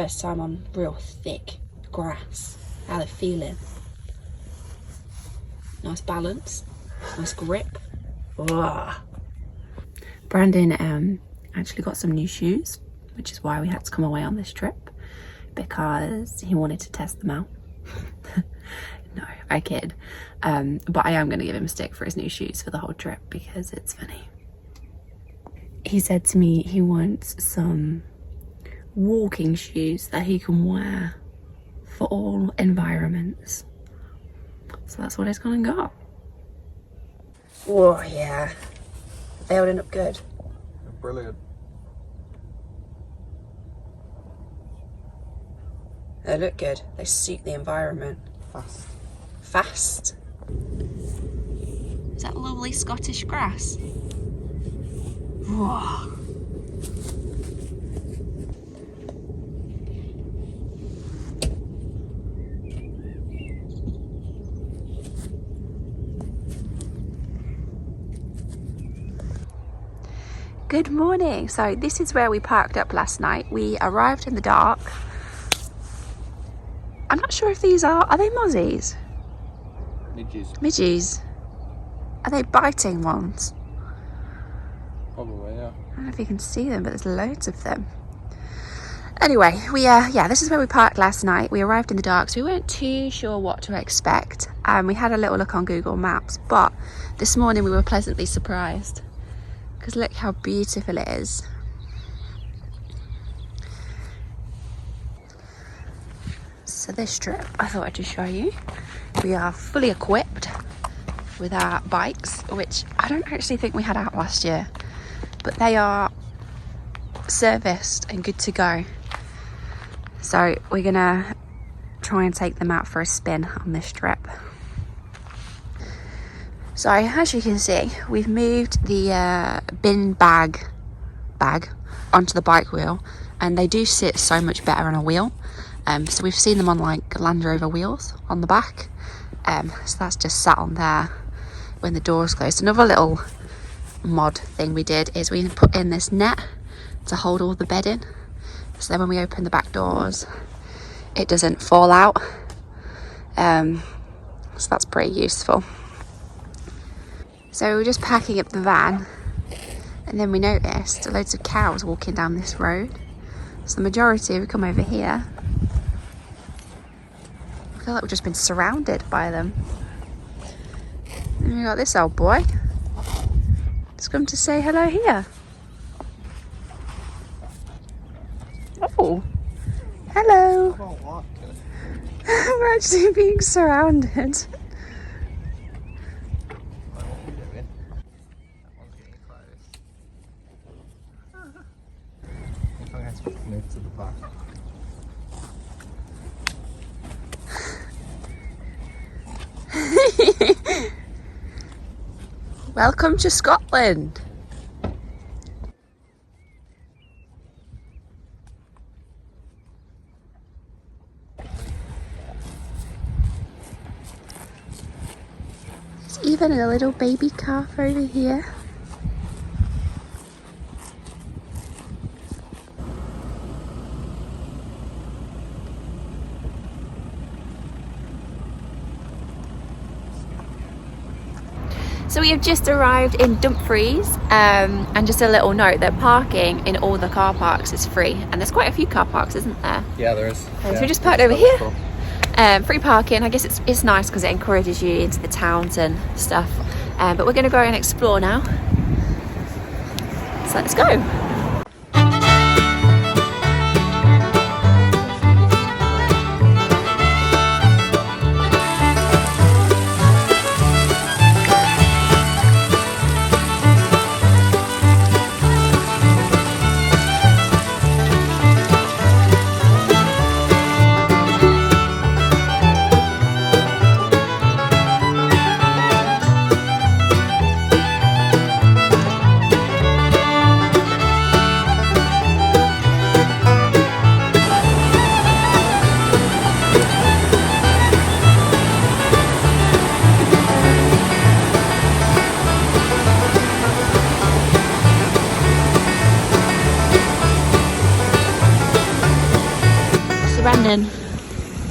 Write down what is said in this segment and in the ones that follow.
first time on real thick grass. How they're feeling. Nice balance, nice grip. Ugh. Brandon actually got some new shoes, which is why we had to come away on this trip, because he wanted to test them out. No, I kid. But I am going to give him a stick for his new shoes for the whole trip because it's funny. He said to me he wants some walking shoes that he can wear for all environments. So that's what he's gonna go. Whoa, yeah. They holding up good. Brilliant. They look good. They suit the environment. Fast. Fast. Is that lovely Scottish grass? Whoa. Good morning. So this is where we parked up last night. We arrived in the dark. I'm not sure if these are they mozzies? Midges. Midges. Are they biting ones? Probably, yeah. I don't know if you can see them, but there's loads of them. Anyway, yeah, this is where we parked last night. We arrived in the dark, so we weren't too sure what to expect. We had a little look on Google Maps, but this morning we were pleasantly surprised. Because look how beautiful it is. So this trip, I thought I'd just show you. We are fully equipped with our bikes, which I don't actually think we had out last year. But they are serviced and good to go. So we're gonna try and take them out for a spin on this trip. So as you can see, we've moved the bin bag onto the bike wheel, and they do sit so much better on a wheel. So we've seen them on like Land Rover wheels on the back. So that's just sat on there when the door's closed. Another little mod thing we did is we put in this net to hold all the bedding. So then when we open the back doors, it doesn't fall out. So that's pretty useful. So we were just packing up the van, and then we noticed loads of cows walking down this road. So the majority have come over here. I feel like we've just been surrounded by them. And we got this old boy. He's come to say hello here. Oh, hello. We're actually being surrounded. Move to the back. Welcome to Scotland. There's even a little baby calf over here. So we have just arrived in Dumfries, and just a little note that parking in all the car parks is free, and there's quite a few car parks, isn't there? Yeah, there is. So we just parked over here. Cool. Free parking. I guess it's nice because it encourages you into the towns and stuff. But we're going to go and explore now. So let's go.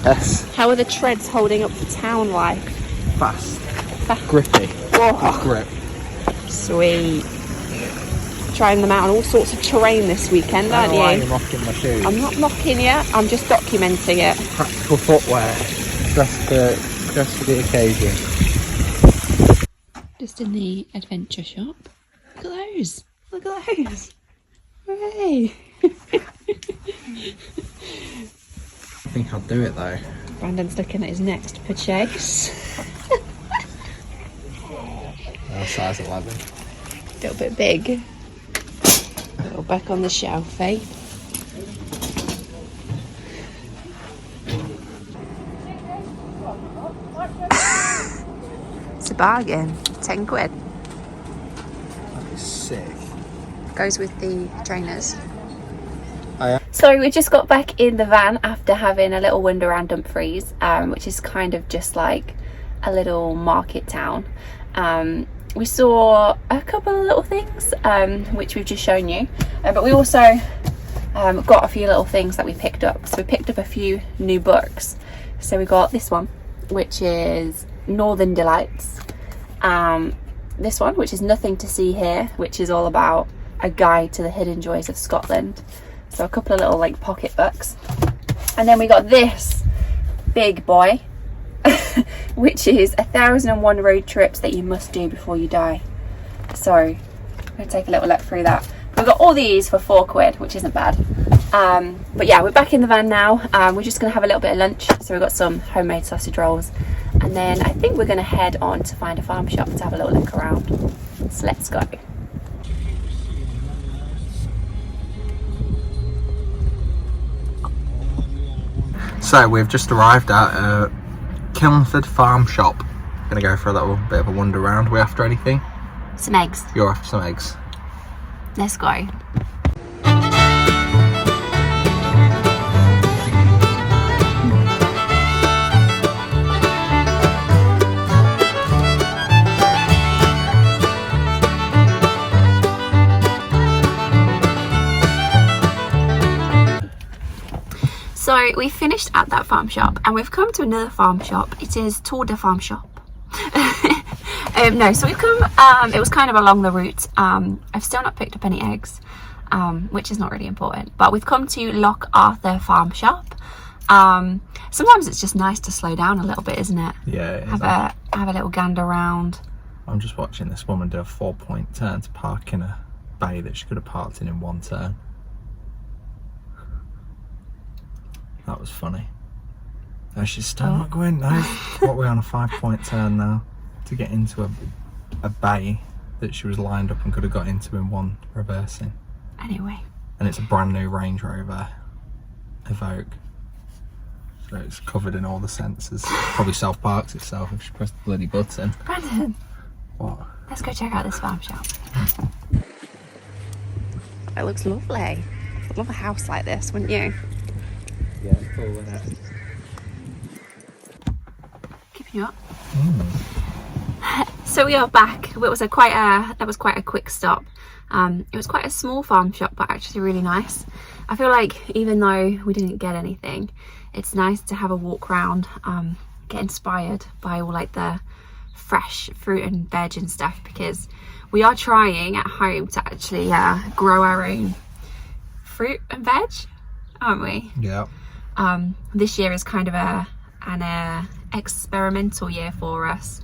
Yes. How are the treads holding up to town life? Fast. Grippy. Oh, Grip. sweet. Trying them out on all sorts of terrain this weekend, aren't Why are you? you mocking my shoes? I'm not mocking you, I'm just documenting it. Practical footwear. Dressed for the occasion. Just in the adventure shop. Look at those. Look at those. Hooray. I think I'll do it though. Brandon's looking at his next purchase. Size 11. A little bit big. A little back on the shelf, eh? It's a bargain. 10 quid. That is sick. Goes with the trainers. Oh, yeah. So we just got back in the van after having a little wander around Dumfries, which is kind of just like a little market town. We saw a couple of little things, which we've just shown you, but we also got a few little things that we picked up. So we picked up a few new books. So we got this one, which is Northern Delights. This one, which is Nothing to See Here, which is all about a guide to the hidden joys of Scotland. So a couple of little like pocket books. And then we got this big boy, which is 1001 road trips that you must do before you die. So I'm going to take a little look through that. We've got all these for 4 quid, which isn't bad. But yeah, we're back in the van now. We're just going to have a little bit of lunch. So we've got some homemade sausage rolls. And then I think we're going to head on to find a farm shop to have a little look around. So let's go. So we've just arrived at Kilnford farm shop. Gonna go for a little bit of a wander around. We after anything? Some eggs. You're after some eggs. Let's go. So we finished at that farm shop and we've come to another farm shop. It is Tour de Farm Shop. No, so we've come, it was kind of along the route. I've still not picked up any eggs, which is not really important, but we've come to Loch Arthur Farm Shop. Sometimes it's just nice to slow down a little bit, isn't it? Yeah, it is. Have a little gander around. I'm just watching this woman do a 4-point turn to park in a bay that she could have parked in one turn. That was funny. No, she's still not going. No, what, we're on a 5-point turn now to get into a bay that she was lined up and could have got into in one reversing. Anyway. And it's a brand new Range Rover Evoque. So it's covered in all the sensors. Probably self-parks itself if she pressed the bloody button. Brandon. What? Let's go check out this farm shop. It looks lovely. I'd love a house like this, wouldn't you? Yeah, cool, isn't it? Keeping you up. So we are back. It was quite a quick stop. It was quite a small farm shop, but actually really nice. I feel like even though we didn't get anything, it's nice to have a walk around, get inspired by all like the fresh fruit and veg and stuff, because we are trying at home to actually grow our own fruit and veg, aren't we? Yeah. This year is kind of an experimental year for us,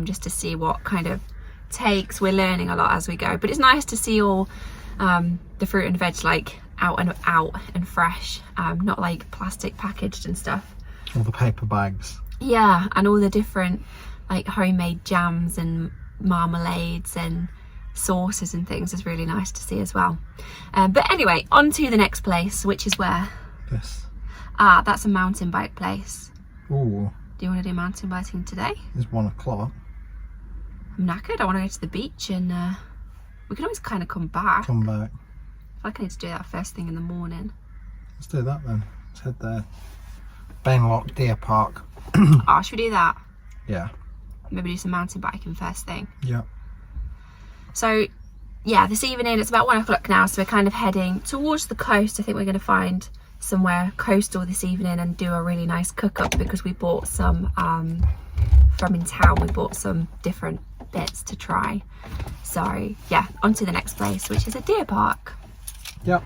just to see what kind of takes. We're learning a lot as we go, but it's nice to see all the fruit and veg like out and fresh, not like plastic packaged and stuff. All the paper bags. Yeah, and all the different like homemade jams and marmalades and sauces and things is really nice to see as well. But anyway, on to the next place, which is where? Yes. That's a mountain bike place. Ooh. Do you want to do mountain biking today? It's 1 o'clock. I'm knackered. I want to go to the beach, and we can always kind of come back. Come back. I feel like I need to do that first thing in the morning. Let's do that then. Let's head there. Bainloch Deer Park. Oh, should we do that? Yeah. Maybe do some mountain biking first thing. Yeah. So, yeah, this evening it's about 1 o'clock now, so we're kind of heading towards the coast. I think we're going to find somewhere coastal this evening and do a really nice cook up, because we bought some from in town. We bought some different bits to try. So yeah, on to the next place, which is a deer park. Yep.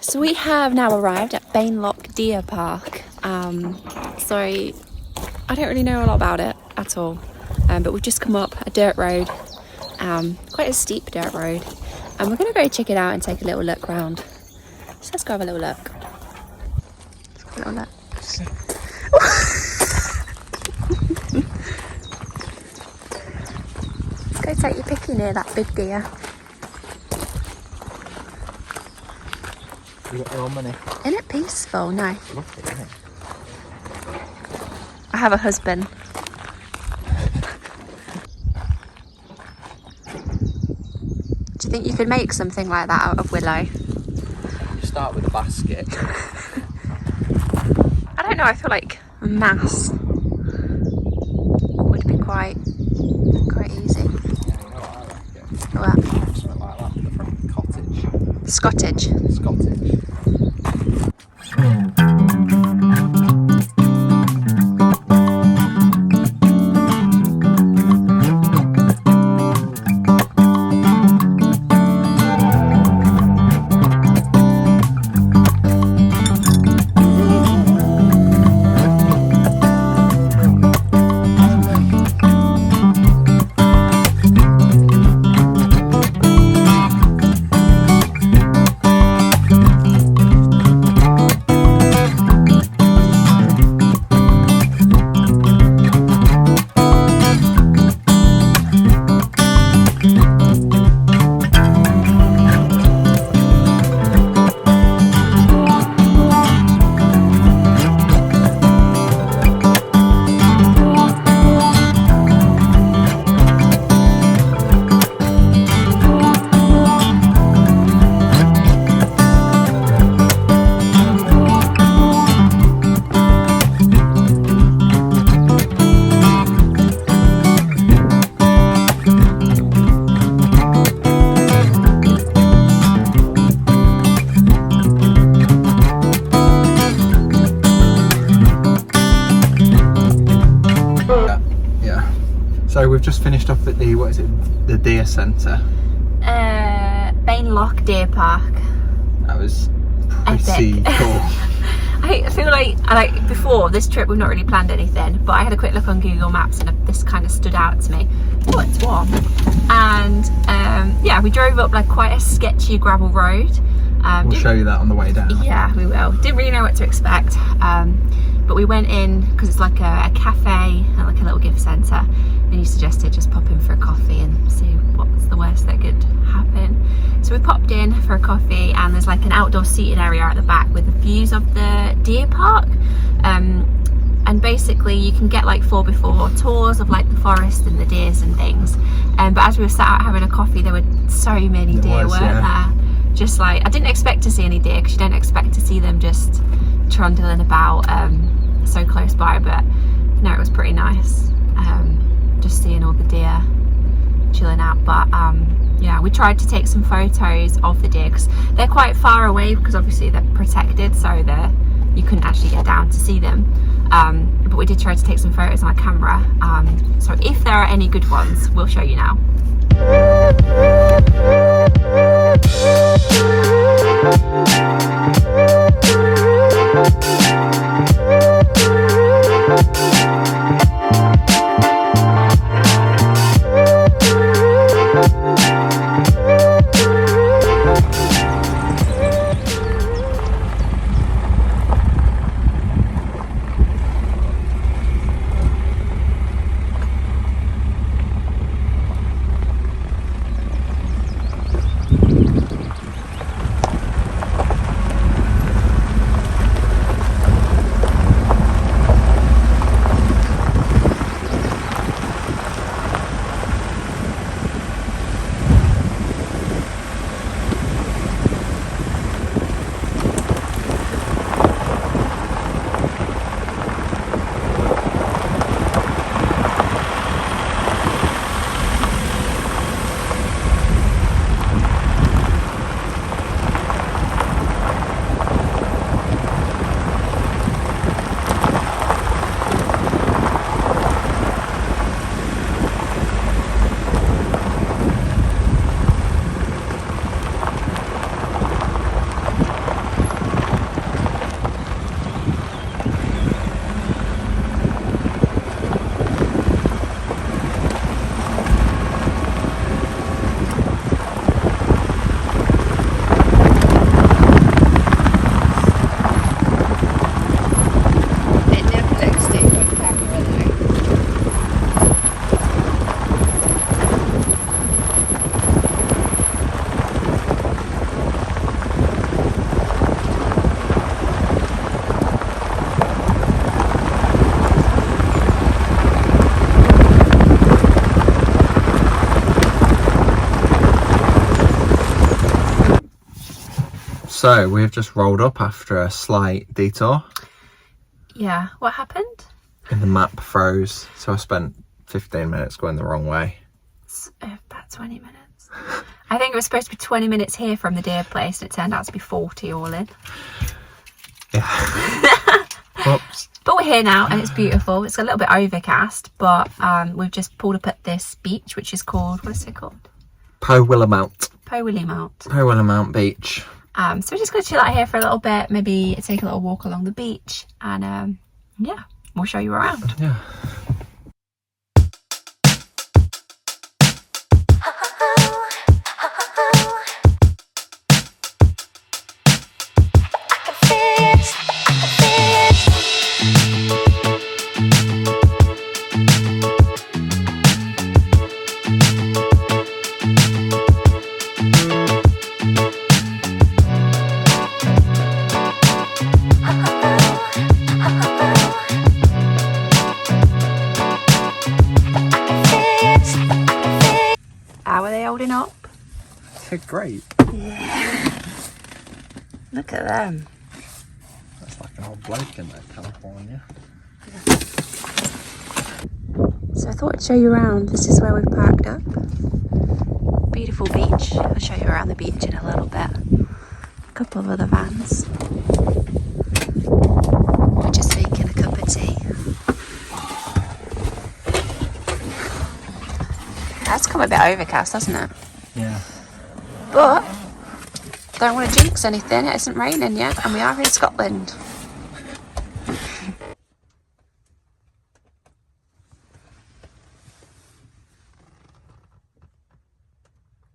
So we have now arrived at Bainloch Deer Park. So I don't really know a lot about it at all, but we've just come up a dirt road, quite a steep dirt road, and we're going to go check it out and take a little look round. So let's go have a little look. Let's go have a little look. Let's go take your picky near that big deer. You got your own money. Isn't it peaceful? No. Lovely, isn't it? I have a husband. Do you think you could make something like that out of willow? You start with a basket. I don't know, I feel like mass would be quite easy. Yeah, you know what I reckon? What? Something like that for the front cottage. Scottage. Scottish. So we've just finished off at the, what is it, the deer centre. Bainloch Deer Park. That was pretty cool. I feel like before this trip we've not really planned anything, but I had a quick look on Google Maps and this kind of stood out to me. Oh, it's warm. And yeah, we drove up like quite a sketchy gravel road. We'll show you that on the way down. Yeah, we will. Didn't really know what to expect, but we went in because it's like a cafe and like a little gift centre, and you suggested just pop in for a coffee and see what's the worst that could happen. So we popped in for a coffee, and there's like an outdoor seating area at the back with the views of the deer park, and basically you can get like 4x4 tours of like the forest and the deers and things, but as we were sat out having a coffee, there were so many deer, weren't there? Just like, I didn't expect to see any deer because you don't expect to see them just trundling about so close by, but no, it was pretty nice just seeing all the deer chilling out. But yeah, we tried to take some photos of the deer because they're quite far away, because obviously they're protected, so you couldn't actually get down to see them, but we did try to take some photos on our camera, so if there are any good ones we'll show you now. So we've just rolled up after a slight detour. Yeah, what happened? And the map froze, so I spent 15 minutes going the wrong way. It's about 20 minutes. I think it was supposed to be 20 minutes here from the deer place, and it turned out to be 40 all in. Yeah. Whoops. But we're here now, and it's beautiful. It's a little bit overcast, but we've just pulled up at this beach, which is called, what is it called? Powillimount. Powillimount Beach. So we're just going to chill out here for a little bit, maybe take a little walk along the beach, and yeah, we'll show you around. Yeah. How are they holding up? They're great. Yeah. Look at them. That's like an old bloke in California. So I thought I'd show you around. This is where we've parked up. Beautiful beach. I'll show you around the beach in a little bit. A couple of other vans. We're just making a cup of tea. That's come a bit overcast, hasn't it? Yeah. But don't want to jinx anything. It isn't raining yet, and we are in Scotland.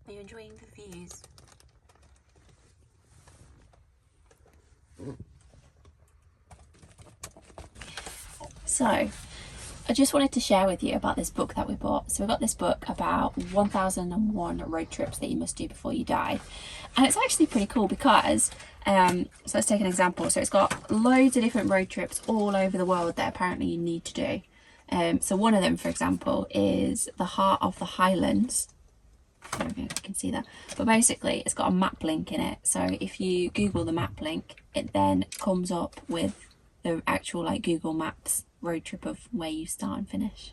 Are you enjoying the views? So, I just wanted to share with you about this book that we bought. So we got this book about 1001 road trips that you must do before you die. And it's actually pretty cool because, so let's take an example. So it's got loads of different road trips all over the world that apparently you need to do. So one of them, for example, is the Heart of the Highlands. I don't know if you can see that. But basically, it's got a map link in it. So if you Google the map link, it then comes up with the actual like Google Maps road trip of where you start and finish,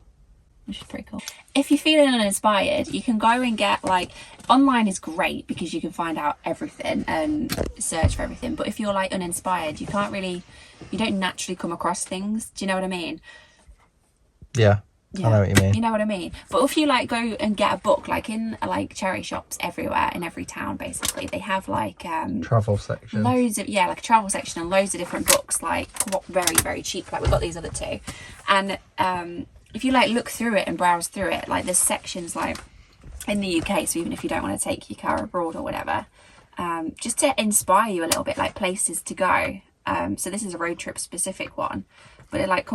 which is pretty cool. If you're feeling uninspired, you can go and get like, online is great because you can find out everything and search for everything, but if you're like uninspired, you don't naturally come across things. Do you know what I mean? Yeah. I know what you mean. You know what I mean? But if you like go and get a book, like in like charity shops everywhere in every town, basically they have like travel section, loads of, yeah, like a travel section and loads of different books, like very, very cheap. Like we've got these other two, and if you like look through it and browse through it, like there's sections like in the UK, so even if you don't want to take your car abroad or whatever, just to inspire you a little bit, like places to go. So this is a road trip specific one, but it like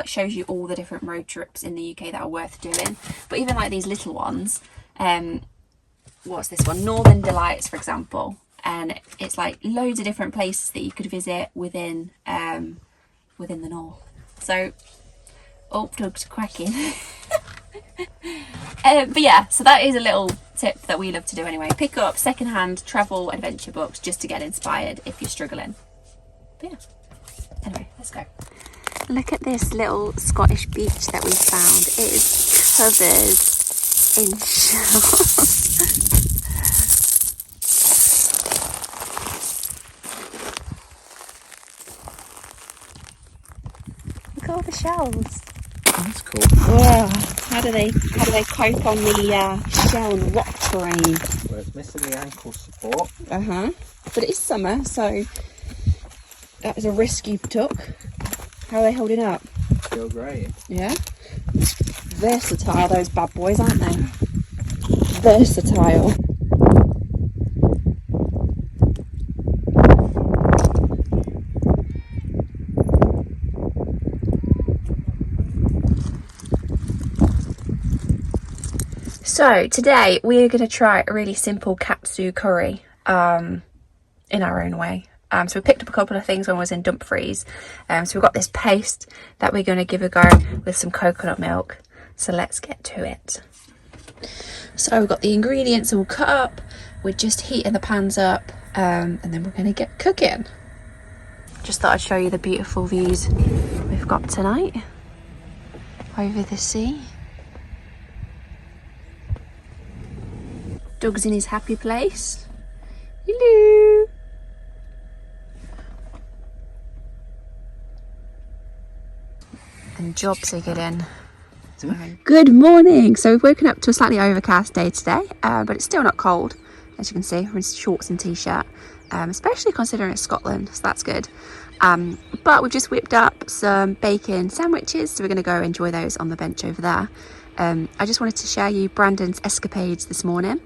shows you all the different road trips in the UK that are worth doing. But even like these little ones, what's this one? Northern Delights, for example, and it's like loads of different places that you could visit within the north. So, oh, Doug's quacking. But yeah, so that is a little tip that we love to do anyway. Pick up secondhand travel adventure books just to get inspired if you're struggling. But yeah, anyway, let's go. Look at this little Scottish beach that we found. It is covered in shells. Look at all the shells. That's cool. Whoa. How do they cope on the shell and rock terrain? Well, it's missing the ankle support. But it is summer, so that was a risk you took. How are they holding up? Feel great. Yeah. Versatile, those bad boys, aren't they? Versatile. So today we are going to try a really simple katsu curry in our own way. So we picked up a couple of things when I was in Dumfries. So we've got this paste that we're going to give a go with some coconut milk. So let's get to it. So we've got the ingredients all cut up. We're just heating the pans up and then we're going to get cooking. Just thought I'd show you the beautiful views we've got tonight over the sea. Doug's in his happy place. Hello. And jobs are getting. Good morning. So we've woken up to a slightly overcast day today, but it's still not cold. As you can see, we're in shorts and t-shirt, especially considering it's Scotland, so that's good. But we've just whipped up some bacon sandwiches, so we're going to go enjoy those on the bench over there. I just wanted to share you Brandon's escapades this morning.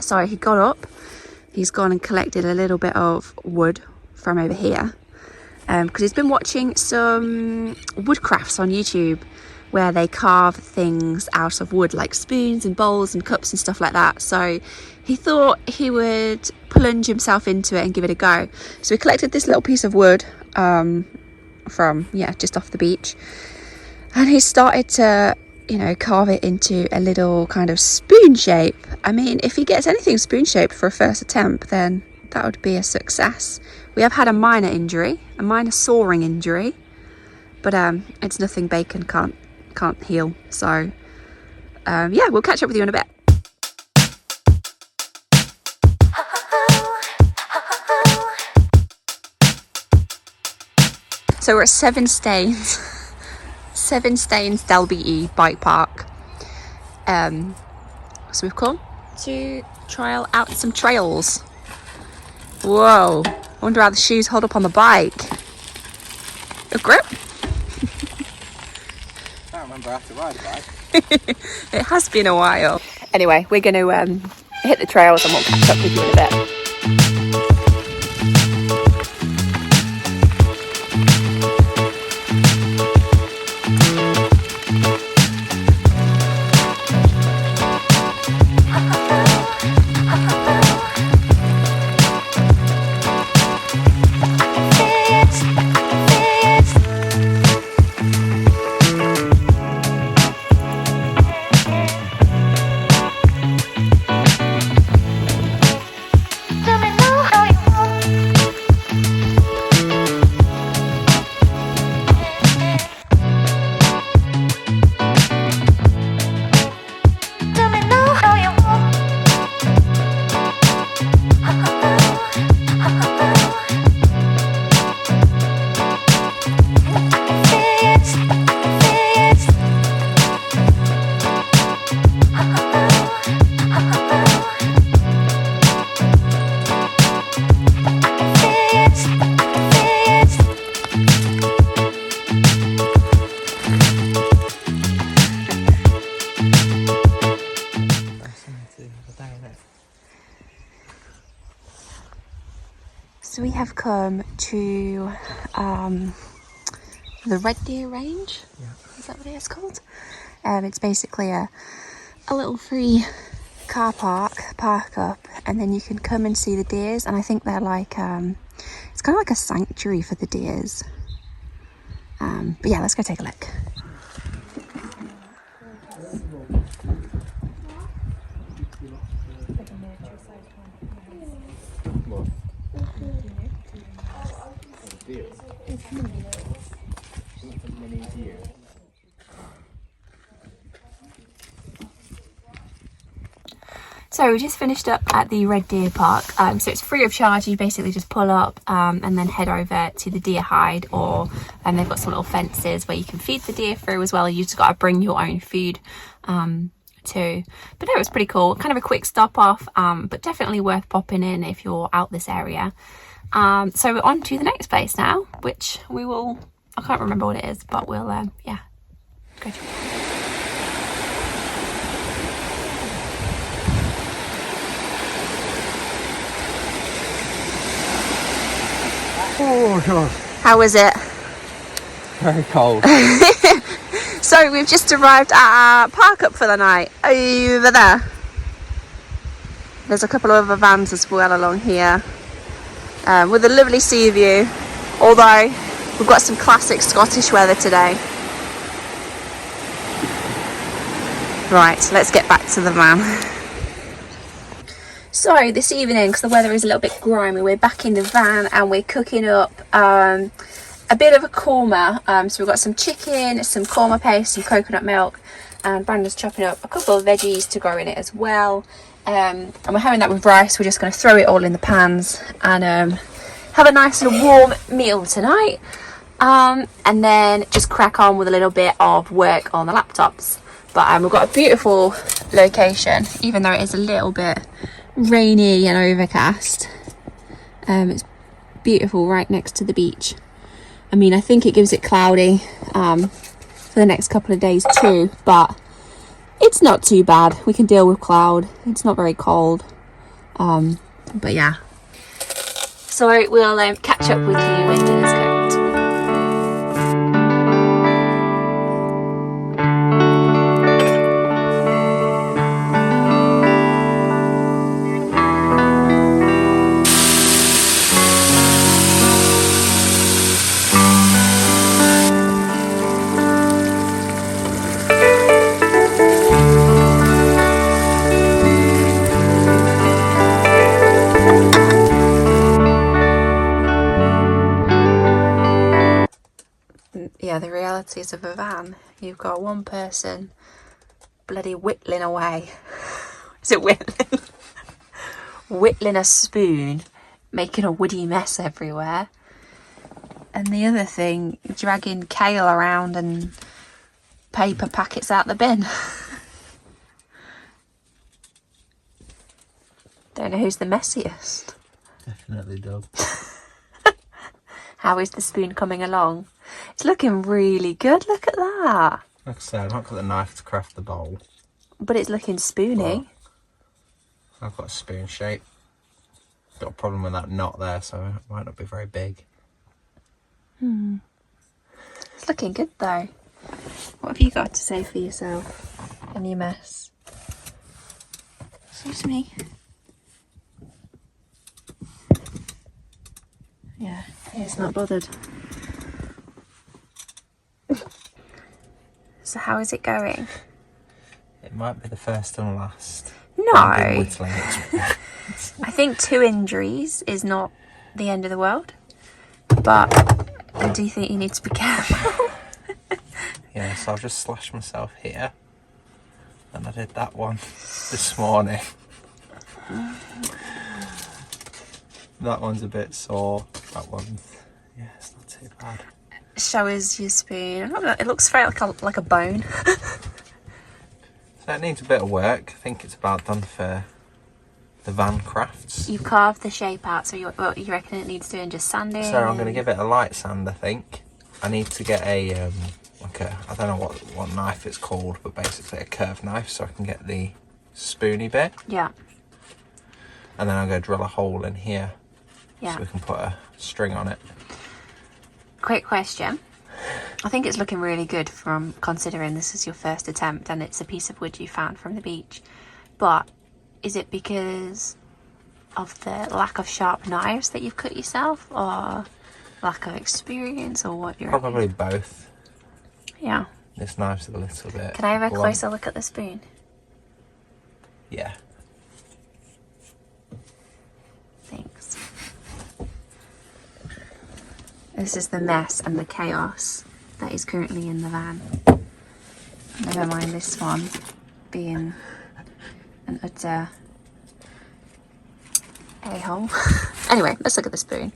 So he got up, he's gone and collected a little bit of wood from over here, because he's been watching some woodcrafts on YouTube where they carve things out of wood, like spoons and bowls and cups and stuff like that. So he thought he would plunge himself into it and give it a go. So we collected this little piece of wood from, just off the beach. And he started to, carve it into a little kind of spoon shape. I mean, if he gets anything spoon shaped for a first attempt, then that would be a success. We have had a minor injury, a minor soaring injury, but it's nothing bacon can't heal. So we'll catch up with you in a bit. So we're at Stanes Dalbeattie bike park. So we've come to trial out some trails. Whoa, I wonder how the shoes hold up on the bike. A grip? I don't remember how to ride a bike. It has been a while. Anyway, we're going to hit the trails and we'll catch up with you in a bit. So we have come to the Red Deer Range. Yeah. Is that what it is called? It's basically a little free car park up, and then you can come and see the deers. And I think they're like it's kind of like a sanctuary for the deers. But yeah, let's go take a look. So we just finished up at the Red Deer Park. So it's free of charge. You basically just pull up and then head over to the deer hide, or they've got some little fences where you can feed the deer through as well. You just got to bring your own food too. But no, it was pretty cool. Kind of a quick stop off, but definitely worth popping in if you're out this area. So we're on to the next place now, which we will, I can't remember what it is, but we'll go to it. Oh god. How was it? Very cold. So we've just arrived at our park up for the night over there. There's a couple of other vans as well along here with a lovely sea view, although we've got some classic Scottish weather today. Right, let's get back to the van. So this evening, because the weather is a little bit grimy, we're back in the van and we're cooking up a bit of a korma. So we've got some chicken, some korma paste, some coconut milk, and Brandon's chopping up a couple of veggies to go in it as well. And we're having that with rice. We're just going to throw it all in the pans and have a nice little warm meal tonight. And then just crack on with a little bit of work on the laptops. But we've got a beautiful location, even though it is a little bit rainy and overcast. It's beautiful right next to the beach. I mean, I think it gives it cloudy for the next couple of days too, but it's not too bad. We can deal with cloud. It's not very cold. But yeah. So we'll catch up with you when dinner's cooked. Yeah, the realities of a van. You've got one person bloody whittling away. Is it whittling? Whittling a spoon, making a woody mess everywhere. And the other thing, dragging kale around and paper packets out the bin. Don't know who's the messiest. Definitely Doug. How is the spoon coming along? It's looking really good. Look at that. Like I said, I've not got the knife to craft the bowl. But it's looking spoony. Well, I've got a spoon shape. Got a problem with that knot there, so it might not be very big. It's looking good though. What have you got to say for yourself in your mess? Excuse me. Yeah, it's not bothered. So how is it going? It might be the first and last. No. I think 2 injuries is not the end of the world. But I do think you need to be careful. Yeah, so I've just slashed myself here. And I did that one this morning. That one's a bit sore. That one's, yeah, it's not too bad. Show us your spoon. It looks very like a bone. So it needs a bit of work. I think it's about done for the van crafts. You've carved the shape out, so what you reckon it needs doing? Just sanding? So I'm going to give it a light sand, I think. I need to get a, I don't know what knife it's called, but basically a curved knife so I can get the spoony bit. Yeah. And then I'm going to drill a hole in here. Yeah. So we can put a string on it. Quick question. I think it's looking really good from considering this is your first attempt and it's a piece of wood you found from the beach. But is it because of the lack of sharp knives that you've cut yourself, or lack of experience, or what? Probably both. Yeah. This knife's a little bit. Can I have a blunt. closer look at the spoon? Yeah. Thanks. This is the mess and the chaos that is currently in the van. Never mind this one being an utter a-hole. Anyway, let's look at the spoon.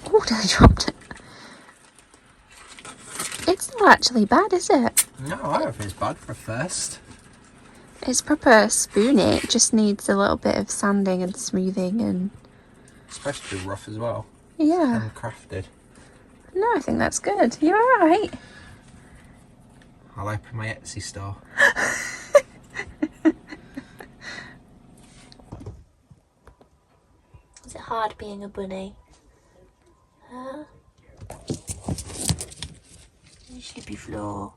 Oh, I dropped it. It's not actually bad, is it? No, I don't think it's bad for a first. It's proper spoony. It just needs a little bit of sanding and smoothing and... It's supposed to be rough as well. Yeah. Handcrafted. No, I think that's good. You're alright. I'll open my Etsy store. Is it hard being a bunny? Huh? You slippy floor.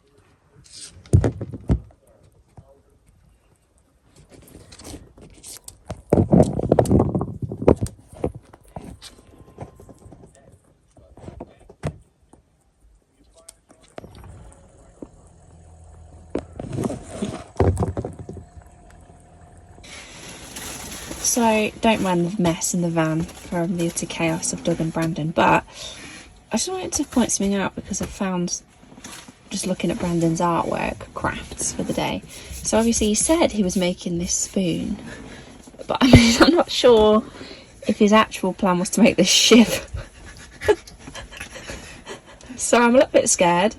So don't mind the mess in the van from the utter chaos of Doug and Brandon, but I just wanted to point something out because I found, just looking at Brandon's artwork, crafts for the day. So obviously he said he was making this spoon, but I mean, I'm not sure if his actual plan was to make this ship. So I'm a little bit scared.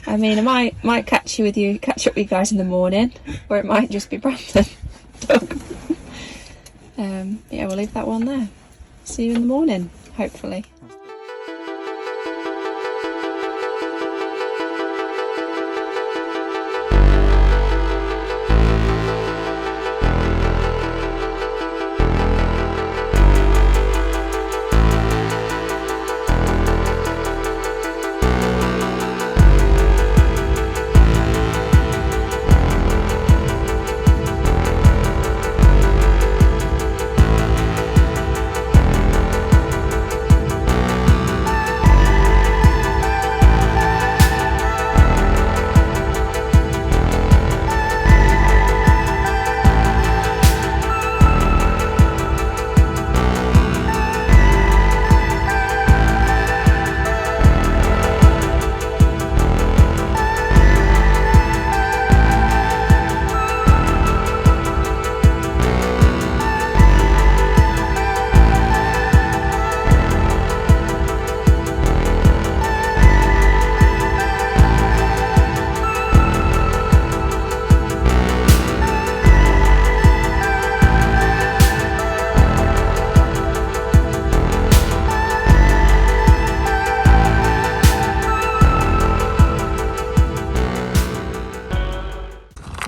I mean, I might catch up with you guys in the morning, or it might just be Brandon. Doug. Yeah, we'll leave that one there. See you in the morning, hopefully.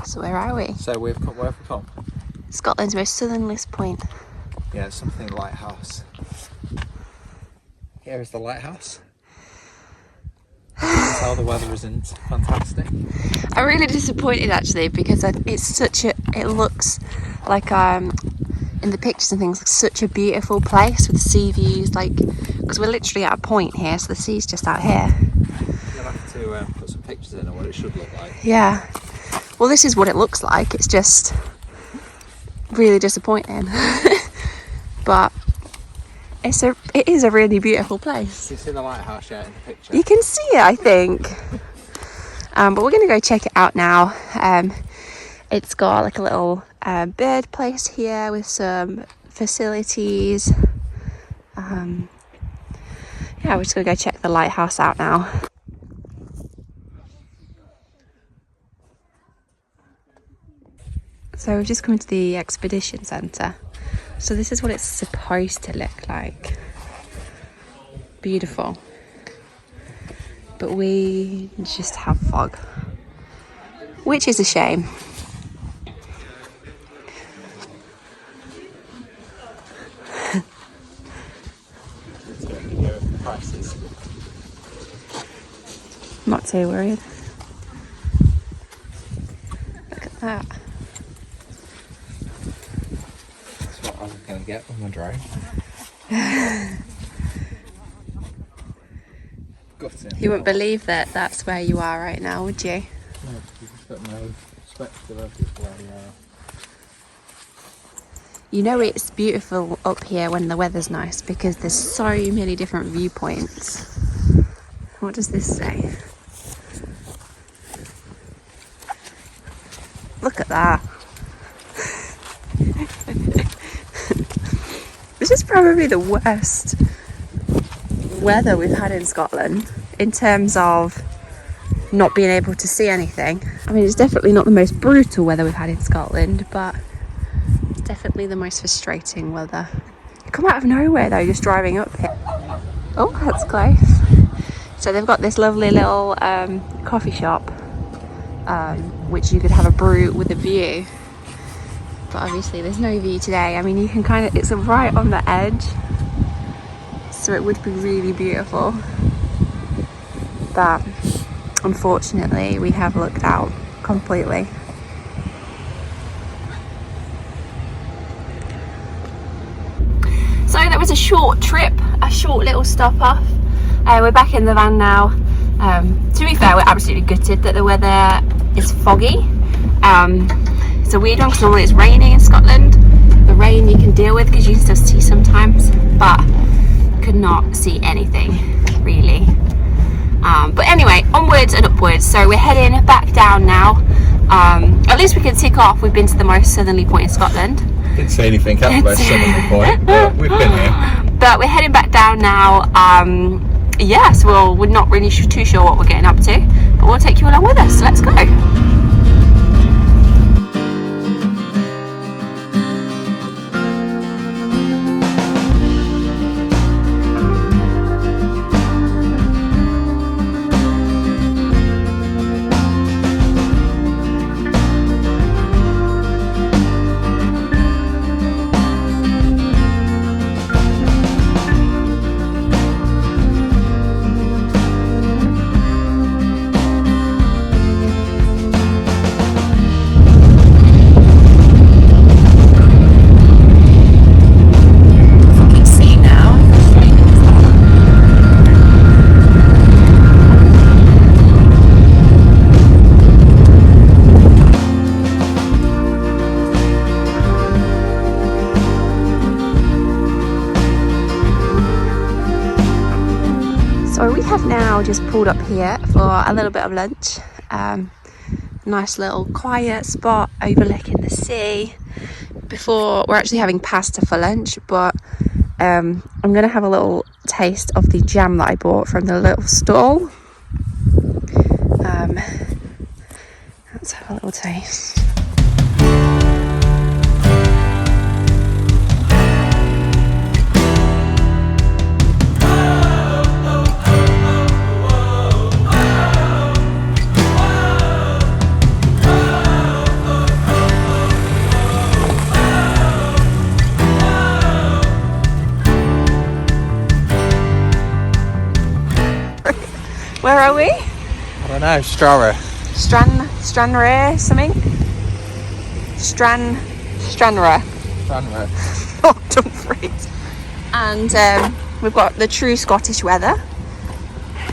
So where are we? So where have we come? Scotland's most southernmost point. Yeah, it's something lighthouse. Here is the lighthouse. You can tell the weather isn't fantastic. I'm really disappointed actually because it's such a, it looks like in the pictures and things, like such a beautiful place with sea views, like, because we're literally at a point here, so the sea's just out here. You'll have to put some pictures in of what it should look like. Yeah. Well, this is what it looks like. It's just really disappointing. But it is a really beautiful place. Can you see the lighthouse yet in the picture? You can see it, I think. But we're going to go check it out now. It's got like a little bird place here with some facilities. Yeah, we're just going to go check the lighthouse out now. So we've just come to the expedition centre. So this is what it's supposed to look like. Beautiful. But we just have fog, which is a shame. Not too worried. Look at that. That's what I was going to get with my drone. You wouldn't believe that that's where you are right now, would you? No, you just got no perspective of where you are. You know it's beautiful up here when the weather's nice because there's so many different viewpoints. What does this say? Look at that. This is probably the worst weather we've had in Scotland in terms of not being able to see anything. I mean, it's definitely not the most brutal weather we've had in Scotland, but it's definitely the most frustrating weather. You come out of nowhere though, just driving up here. Oh, that's close. So they've got this lovely little coffee shop, which you could have a brew with a view. But obviously there's no view today. I mean, you can kind of, it's right on the edge, so it would be really beautiful. But unfortunately, we have looked out completely. So that was a short trip, a short little stop off. We're back in the van now. To be fair, we're absolutely gutted that the weather is foggy. It's a weird one because normally it's raining in Scotland, The rain you can deal with because you can still see sometimes, but could not see anything really. But anyway, onwards and upwards. So we're heading back down now. At least we can tick off we've been to the most southerly point in Scotland. Didn't say anything at the most southerly point, but we've been here. But we're heading back down now. Yes, well, we're not really too sure what we're getting up to, but we'll take you along with us. Let's go. So we have now just pulled up here for a little bit of lunch. Nice little quiet spot overlooking the sea. Before we're actually having pasta for lunch, but I'm gonna have a little taste of the jam that I bought from the little stall. Let's have a little taste. Where are we? I don't know, Stranraer. Stranraer something? Stranraer. Stranraer. Oh, Dumfries. And we've got the true Scottish weather,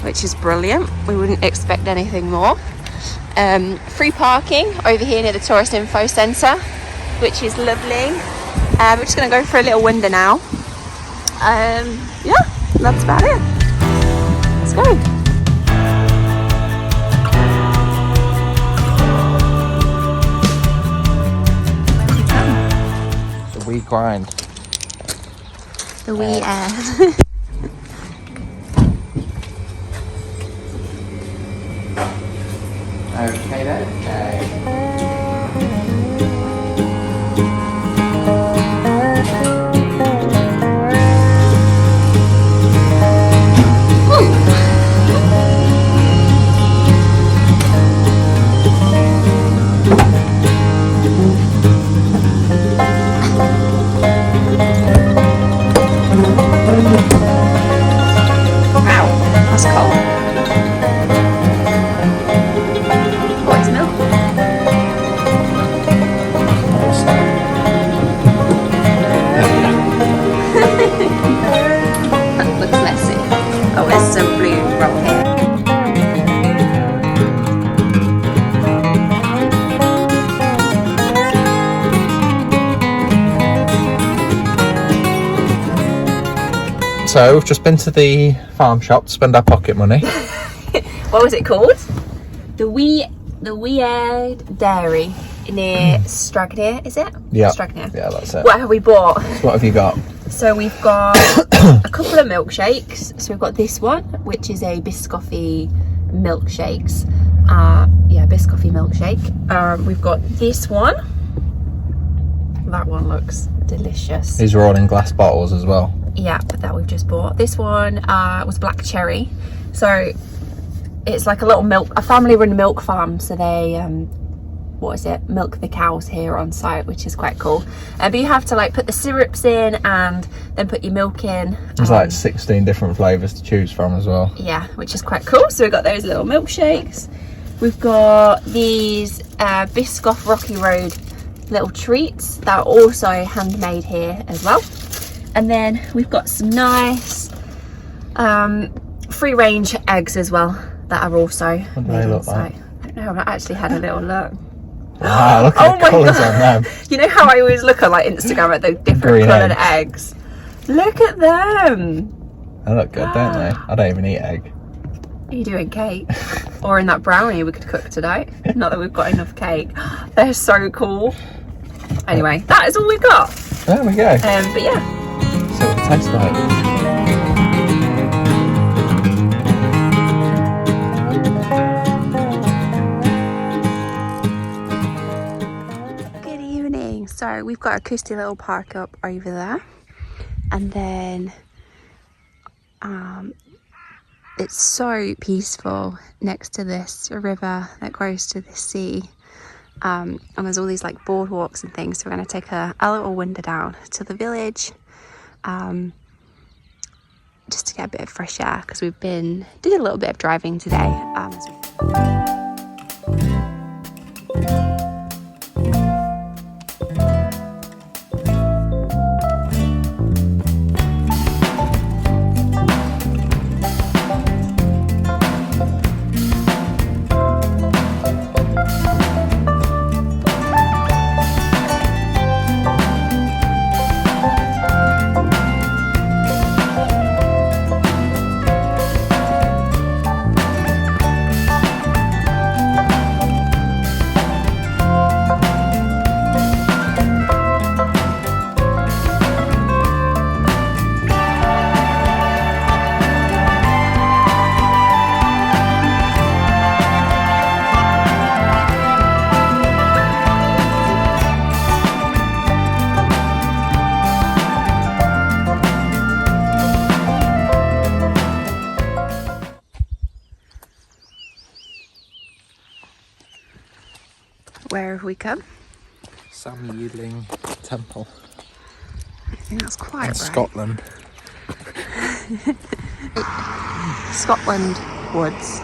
which is brilliant. We wouldn't expect anything more. Free parking over here near the Tourist Info Centre, which is lovely. We're just going to go for a little wander now. Yeah, that's about it. Let's go. We grind. The wee air. Okay then. So we've just been to the farm shop to spend our pocket money. What was it called? The Weird Dairy near Stranraer, is it? Yeah. Stranraer. Yeah, that's it. What have we bought? So what have you got? So we've got a couple of milkshakes. So we've got this one, which is a Biscoffee milkshakes. Yeah, Biscoffee milkshake. We've got this one. That one looks delicious. These are all in glass bottles as well. Yeah, that we've just bought. This one was black cherry. So it's like a family-run milk farm. So they, milk the cows here on site, which is quite cool. But you have to like put the syrups in and then put your milk in. There's like 16 different flavours to choose from as well. Yeah, which is quite cool. So we've got those little milkshakes. We've got these Biscoff Rocky Road little treats that are also handmade here as well. And then we've got some nice free range eggs as well that are also what do they look like? I don't know, I've not actually had a little look. Wow, look Oh at the my colours God. on them. You know how I always look on like Instagram at the different Green coloured eggs? Look at them. They look good, don't they? I don't even eat egg. Are you doing cake? Or in that brownie we could cook tonight? Not that we've got enough cake. They're so cool. Anyway, that is all we've got. There we go. But yeah. So it tastes like. Good evening. So we've got a cushy little park up over there. And then it's so peaceful next to this river that goes to the sea. And there's all these like boardwalks and things. So we're going to take a little wander down to the village, just to get a bit of fresh air, because did a little bit of driving today. Where have we come? Samye Ling Temple. I think that's quite In right. Scotland. Scotland woods.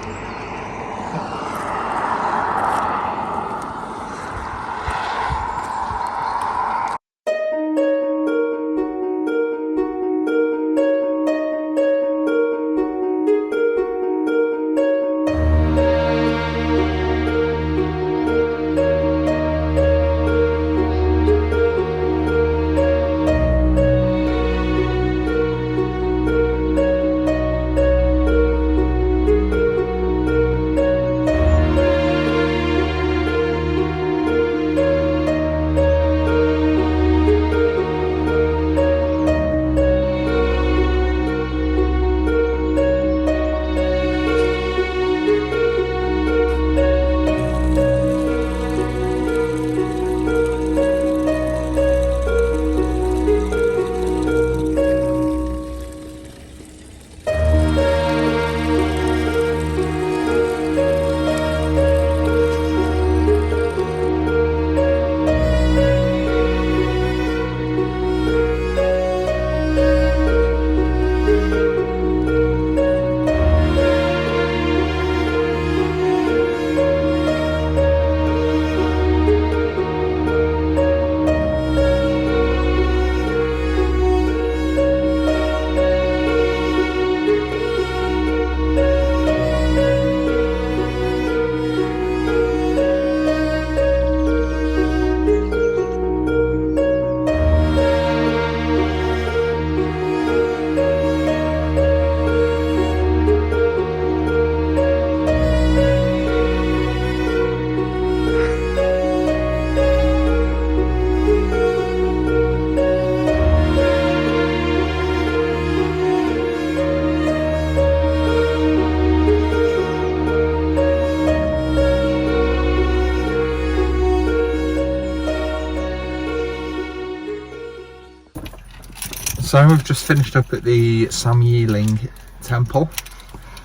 So we've just finished up at the Samye Ling Temple.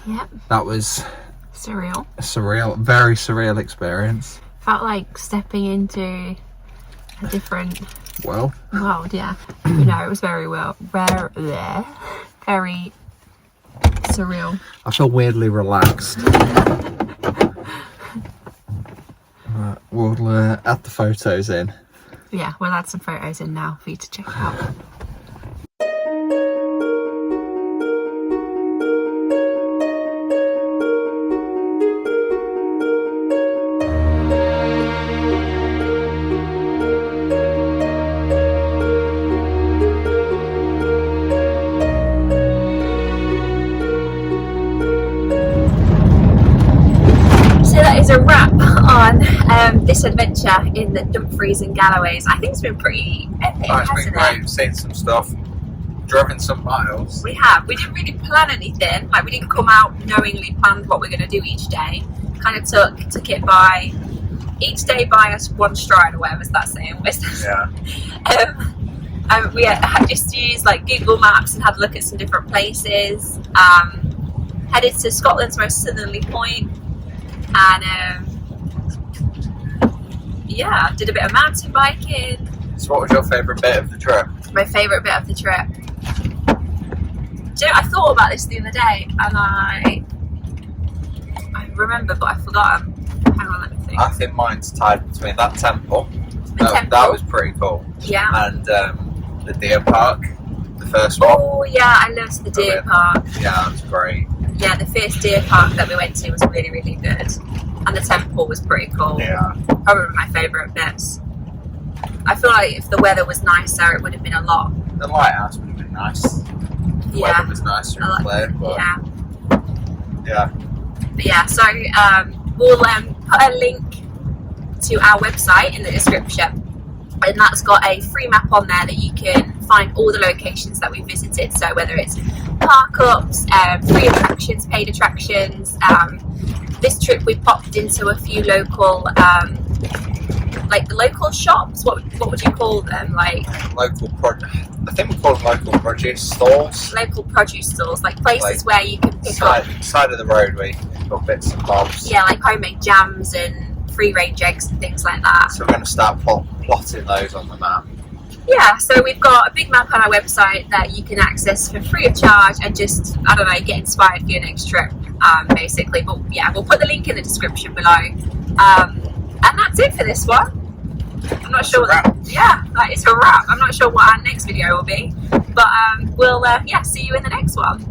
Yep. That was Surreal. a very surreal experience. Felt like stepping into a different Well, world, yeah. You know, it was very surreal. I feel weirdly relaxed. We'll add the photos in. Yeah, we'll add some photos in now for you to check out. this adventure in the Dumfries and Galloways. I think it's been pretty epic, It's been hasn't great. it? We've seen some stuff, driven some miles. We have. We didn't really plan anything. Like, we didn't come out knowingly planned what we're going to do each day. Kind of took it by each day by us one stride, or whatever that's saying. Yeah. We had just used like Google Maps and had a look at some different places. Headed to Scotland's most southerly point, and yeah, did a bit of mountain biking. So what was your favourite bit of the trip? My favourite bit of the trip. Do you know, I thought about this the other day, and I remember, but I've forgotten. Hang on, let me think. I think mine's tied between that temple. Temple. That was pretty cool. Yeah. And the deer park, the first one. Oh yeah, I loved the deer park. Yeah, that was great. Yeah, the first deer park that we went to was really, really good. And the temple was pretty cool. Yeah. Probably my favourite bits. I feel like if the weather was nicer, it would have been a lot. The lighthouse would have been nice. The Yeah. weather was nicer and clear, but Yeah. yeah. But yeah, so we'll put a link to our website in the description. And that's got a free map on there that you can find all the locations that we visited. So whether it's park-ups, free attractions, paid attractions. This trip we popped into a few local, like local shops. What would you call them? Like I think we call them local produce stalls. local produce stores, like places where you can pick up. Side of the road where you can pick up bits and bobs. Yeah, like homemade jams and free-range eggs and things like that. So we're going to start plotting those on the map. Yeah, so we've got a big map on our website that you can access for free of charge and just, I don't know, get inspired for your next trip, basically. But yeah, we'll put the link in the description below. And that's it for this one. I'm not sure. Yeah, that is a wrap. I'm not sure what our next video will be, but we'll see you in the next one.